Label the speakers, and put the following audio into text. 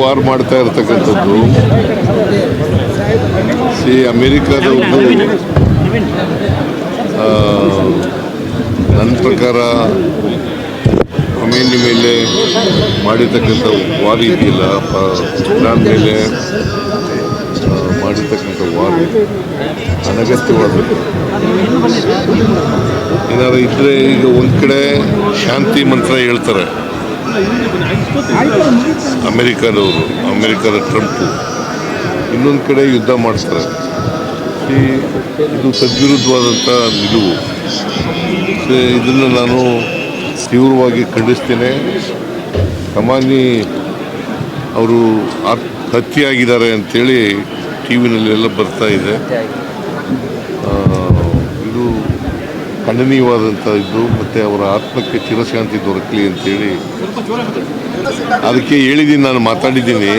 Speaker 1: War ಮಾಡ್ತಾ ಇರ್ತಕ್ಕಂಥದ್ದು ಅಮೆರಿಕದವ್ರದ್ದು ನನ್ನ ಪ್ರಕಾರ ಖಮೇನಿ ಮೇಲೆ ಮಾಡಿರ್ತಕ್ಕಂಥ ವಾರ್ ಇದೆಯಲ್ಲ, ಇರಾನ್ ಮೇಲೆ ಮಾಡಿರ್ತಕ್ಕಂಥ ವಾರ್ ಅನಗತ್ಯವಾದದ್ದು. ಏನಾದ್ರು ಇದ್ದರೆ ಈಗ ಒಂದು ಕಡೆ ಶಾಂತಿ ಮಂತ್ರ ಹೇಳ್ತಾರೆ ಅಮೆರಿಕದ ಟ್ರಂಪು, ಇನ್ನೊಂದು ಕಡೆ ಯುದ್ಧ ಮಾಡ್ತಾರೆ. ಇದು ತದ್ವಿರುದ್ಧವಾದಂಥ ನಿಲುವು. ಇದನ್ನು ನಾನು ತೀವ್ರವಾಗಿ ಖಂಡಿಸ್ತೇನೆ. ಖಮೇನಿ ಅವರು ಹತ್ಯೆಯಾಗಿದ್ದಾರೆ ಅಂಥೇಳಿ ಟಿ ವಿನಲ್ಲೆಲ್ಲ ಬರ್ತಾ ಇದೆ. ಇದು ಖಂಡನೀಯವಾದಂಥ ಇದು, ಮತ್ತು ಅವರ ಆತ್ಮಕ್ಕೆ ಚಿರಶಾಂತಿ ದೊರಕಲಿ ಅಂಥೇಳಿ ಅದಕ್ಕೆ ಹೇಳಿದ್ದೀನಿ. ನಾನು ಮಾತಾಡಿದ್ದೀನಿ.